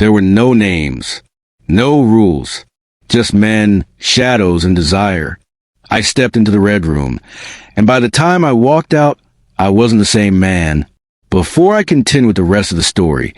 There were no names, no rules, just men, shadows, and desire. I stepped into the red room, and by the time I walked out, I wasn't the same man. Before I continue with the rest of the story,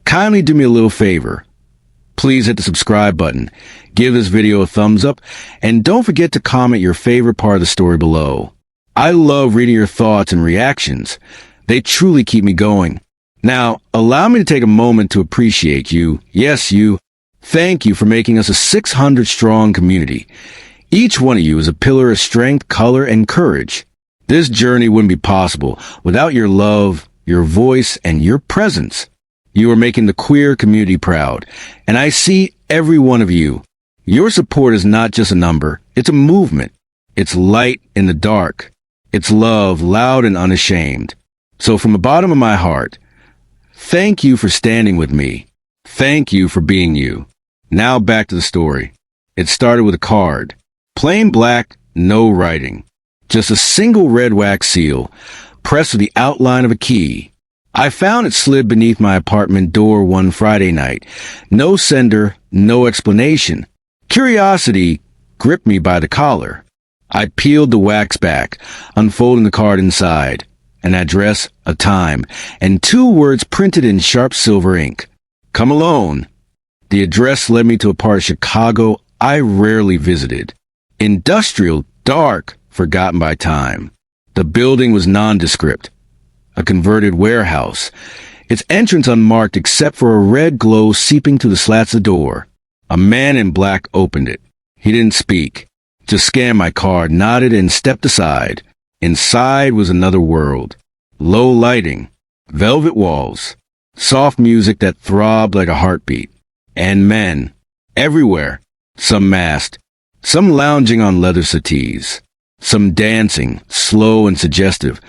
kindly do me a little favor. Please hit the subscribe button, give this video a thumbs up, and don't forget to comment your favorite part of the story below. I love reading your thoughts and reactions. They truly keep me going. Now, allow me to take a moment to appreciate you. Yes, you. Thank you for making us a 600-strong community. Each one of you is a pillar of strength, color, and courage. This journey wouldn't be possible without your love, your voice, and your presence. You are making the queer community proud, and I see every one of you. Your support is not just a number, it's a movement. It's light in the dark. It's love, loud and unashamed. So from the bottom of my heart, thank you for standing with me. Thank you for being you. Now back to the story. It started with a card. Plain black, no writing. Just a single red wax seal, pressed with the outline of a key. I found it slid beneath my apartment door one Friday night. No sender, no explanation. Curiosity gripped me by the collar. I peeled the wax back, unfolding the card inside. An address, a time, and 2 words printed in sharp silver ink. Come alone. The address led me to a part of Chicago I rarely visited. Industrial, dark, forgotten by time. The building was nondescript. A converted warehouse. Its entrance unmarked except for a red glow seeping through the slats of the door. A man in black opened it. He didn't speak. Just scanned my card, nodded, and stepped aside. Inside was another world. Low lighting. Velvet walls. Soft music that throbbed like a heartbeat. And men. Everywhere. Some masked. Some lounging on leather settees. Some dancing, slow and suggestive,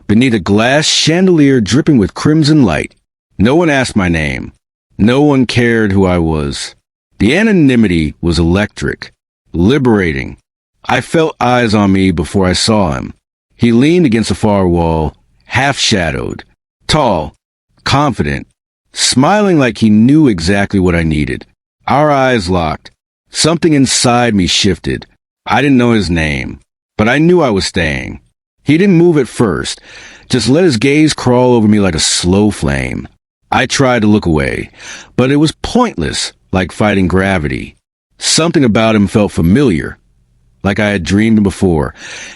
beneath a glass chandelier dripping with crimson light. No one asked my name. No one cared who I was. The anonymity was electric, liberating. I felt eyes on me before I saw him. He leaned against a far wall, half-shadowed, tall, confident, smiling like he knew exactly what I needed. Our eyes locked. Something inside me shifted. I didn't know his name, but I knew I was staying. He didn't move at first, just let his gaze crawl over me like a slow flame. I tried to look away, but it was pointless, like fighting gravity. Something about him felt familiar, like I had dreamed him before,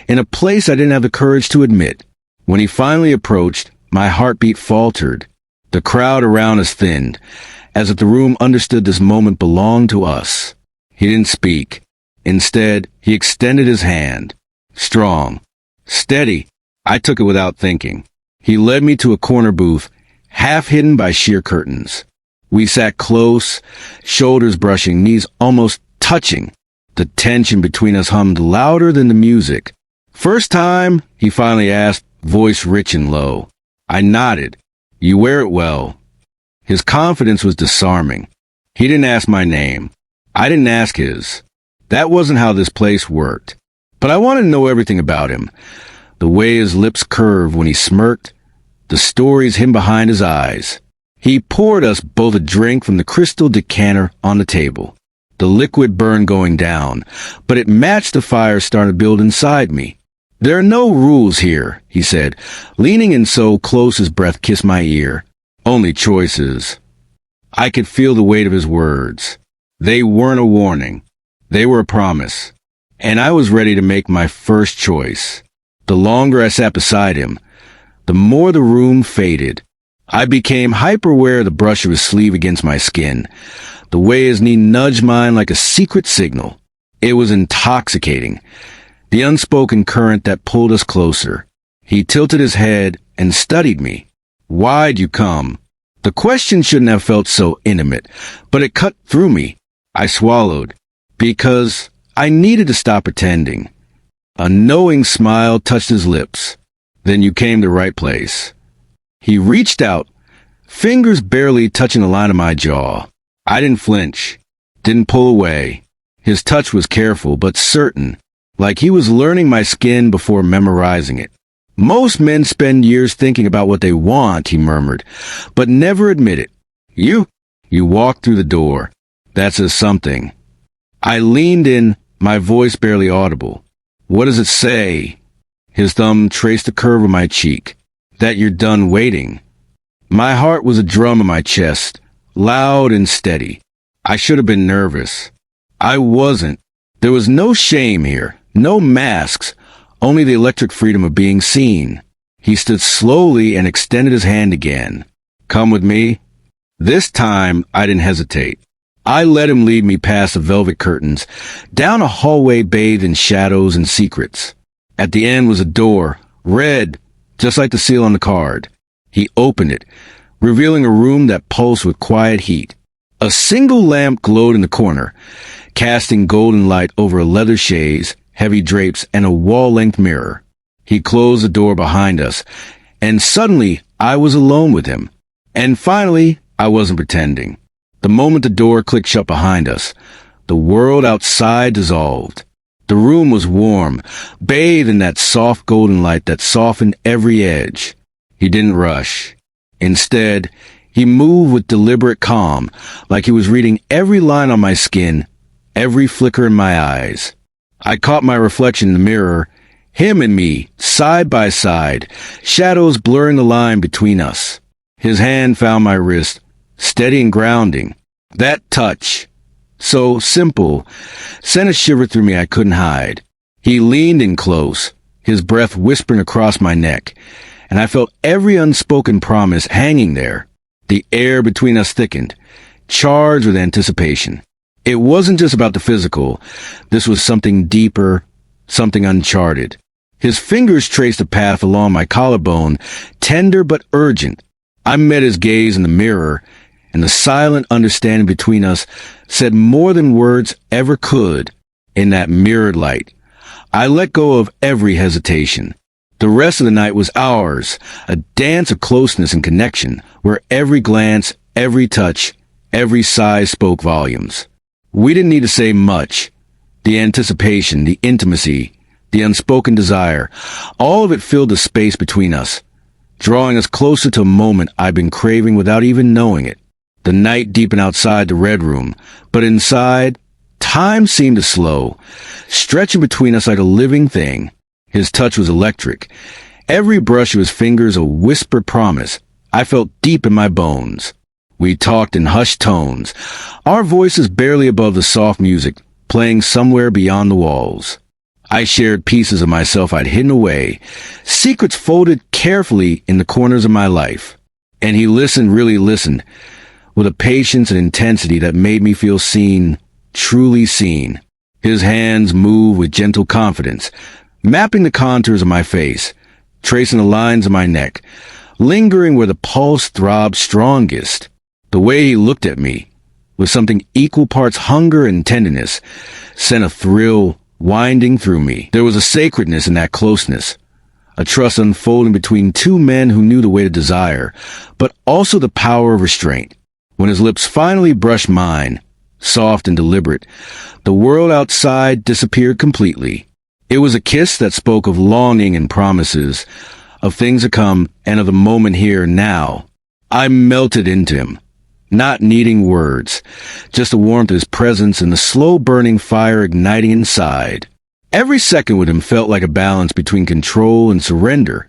in a place I didn't have the courage to admit. When he finally approached, my heartbeat faltered. The crowd around us thinned, as if the room understood this moment belonged to us. He didn't speak. Instead, he extended his hand. Strong. Steady. I took it without thinking. He led me to a corner booth, half hidden by sheer curtains. We sat close, shoulders brushing, knees almost touching. The tension between us hummed louder than the music. First time, he finally asked, voice rich and low. I nodded. You wear it well. His confidence was disarming. He didn't ask my name. I didn't ask his. That wasn't how this place worked. But I wanted to know everything about him. The way his lips curved when he smirked, the stories hidden behind his eyes. He poured us both a drink from the crystal decanter on the table. The liquid burned going down, but it matched the fire starting to build inside me. There are no rules here, he said, leaning in so close his breath kissed my ear. Only choices. I could feel the weight of his words. They weren't a warning. They were a promise. And I was ready to make my first choice. The longer I sat beside him, the more the room faded. I became hyper-aware of the brush of his sleeve against my skin, the way his knee nudged mine like a secret signal. It was intoxicating, the unspoken current that pulled us closer. He tilted his head and studied me. Why'd you come? The question shouldn't have felt so intimate, but it cut through me. I swallowed, because I needed to stop pretending. A knowing smile touched his lips. Then you came to the right place. He reached out, fingers barely touching the line of my jaw. I didn't flinch, didn't pull away. His touch was careful but certain, like he was learning my skin before memorizing it. Most men spend years thinking about what they want, he murmured, but never admit it. You? You walked through the door. That says something. I leaned in, my voice barely audible. What does it say? His thumb traced the curve of my cheek. That you're done waiting. My heart was a drum in my chest, loud and steady. I should have been nervous. I wasn't. There was no shame here, no masks, only the electric freedom of being seen. He stood slowly and extended his hand again. Come with me. This time, I didn't hesitate. I let him lead me past the velvet curtains, down a hallway bathed in shadows and secrets. At the end was a door, red, just like the seal on the card. He opened it, revealing a room that pulsed with quiet heat. A single lamp glowed in the corner, casting golden light over a leather chaise, heavy drapes, and a wall-length mirror. He closed the door behind us, and suddenly I was alone with him. And finally, I wasn't pretending. The moment the door clicked shut behind us, the world outside dissolved. The room was warm, bathed in that soft golden light that softened every edge. He didn't rush. Instead, he moved with deliberate calm, like he was reading every line on my skin, every flicker in my eyes. I caught my reflection in the mirror, him and me, side by side, shadows blurring the line between us. His hand found my wrist, steady and grounding. That touch, so simple, sent a shiver through me I couldn't hide. He leaned in close, his breath whispering across my neck, and I felt every unspoken promise hanging there. The air between us thickened, charged with anticipation. It wasn't just about the physical. This was something deeper, something uncharted. His fingers traced a path along my collarbone, tender but urgent. I met his gaze in the mirror, and the silent understanding between us said more than words ever could. In that mirrored light, I let go of every hesitation. The rest of the night was ours, a dance of closeness and connection, where every glance, every touch, every sigh spoke volumes. We didn't need to say much. The anticipation, the intimacy, the unspoken desire, all of it filled the space between us, drawing us closer to a moment I'd been craving without even knowing it. The night deepened outside the red room, but inside, time seemed to slow, stretching between us like a living thing. His touch was electric. Every brush of his fingers a whispered promise. I felt deep in my bones. We talked in hushed tones, our voices barely above the soft music, playing somewhere beyond the walls. I shared pieces of myself I'd hidden away, secrets folded carefully in the corners of my life. And he listened, really listened, with a patience and intensity that made me feel seen, truly seen. His hands moved with gentle confidence, mapping the contours of my face, tracing the lines of my neck, lingering where the pulse throbbed strongest. The way he looked at me, with something equal parts hunger and tenderness, sent a thrill winding through me. There was a sacredness in that closeness, a trust unfolding between two men who knew the way to desire, but also the power of restraint. When his lips finally brushed mine, soft and deliberate, the world outside disappeared completely. It was a kiss that spoke of longing and promises, of things to come, and of the moment here now. I melted into him, not needing words, just the warmth of his presence and the slow burning fire igniting inside. Every second with him felt like a balance between control and surrender,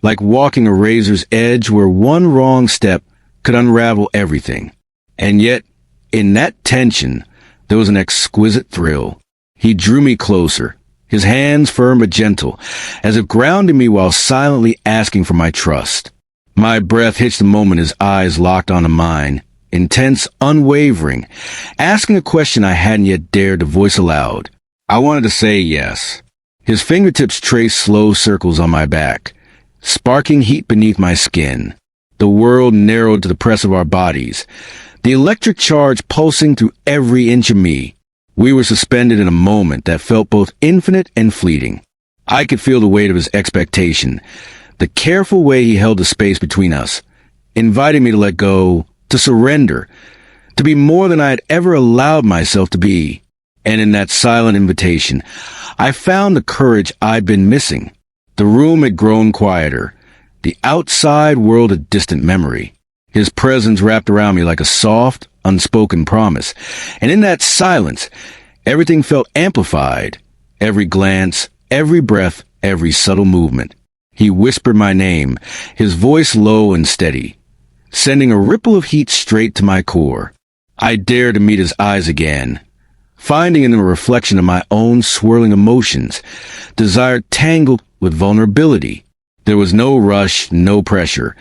like walking a razor's edge where one wrong step could unravel everything. And yet, in that tension, there was an exquisite thrill. He drew me closer, his hands firm but gentle, as if grounding me while silently asking for my trust. My breath hitched the moment his eyes locked onto mine, intense, unwavering, asking a question I hadn't yet dared to voice aloud. I wanted to say yes. His fingertips traced slow circles on my back, sparking heat beneath my skin. The world narrowed to the press of our bodies, the electric charge pulsing through every inch of me. We were suspended in a moment that felt both infinite and fleeting. I could feel the weight of his expectation, the careful way he held the space between us, inviting me to let go, to surrender, to be more than I had ever allowed myself to be. And in that silent invitation, I found the courage I'd been missing. The room had grown quieter, the outside world a distant memory. His presence wrapped around me like a soft, unspoken promise. And in that silence, everything felt amplified. Every glance, every breath, every subtle movement. He whispered my name, his voice low and steady, sending a ripple of heat straight to my core. I dared to meet his eyes again, finding in them a reflection of my own swirling emotions, desire tangled with vulnerability. There was no rush, no pressure,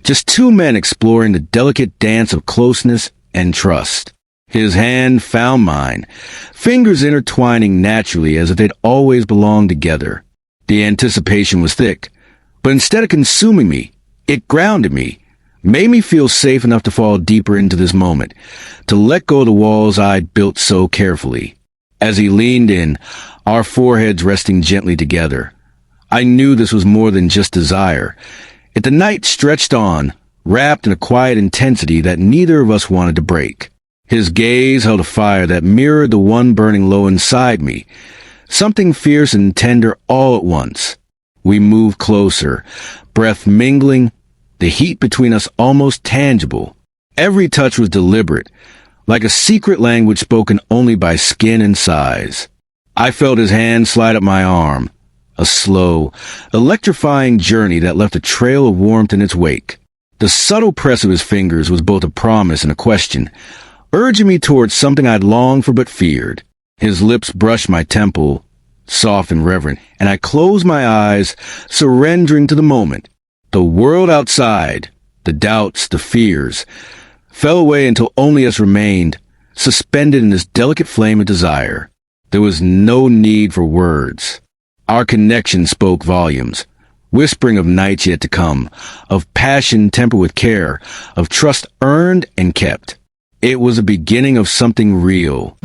just two men exploring the delicate dance of closeness and trust. His hand found mine, fingers intertwining naturally as if they'd always belonged together. The anticipation was thick, but instead of consuming me, it grounded me, made me feel safe enough to fall deeper into this moment, to let go of the walls I'd built so carefully. As he leaned in, our foreheads resting gently together, I knew this was more than just desire. Yet the night stretched on, wrapped in a quiet intensity that neither of us wanted to break. His gaze held a fire that mirrored the one burning low inside me, something fierce and tender all at once. We moved closer, breath mingling, the heat between us almost tangible. Every touch was deliberate, like a secret language spoken only by skin and sighs. I felt his hand slide up my arm, a slow, electrifying journey that left a trail of warmth in its wake. The subtle press of his fingers was both a promise and a question, urging me towards something I'd longed for but feared. His lips brushed my temple, soft and reverent, and I closed my eyes, surrendering to the moment. The world outside, the doubts, the fears, fell away until only us remained, suspended in this delicate flame of desire. There was no need for words. Our connection spoke volumes, whispering of nights yet to come, of passion tempered with care, of trust earned and kept. It was a beginning of something real.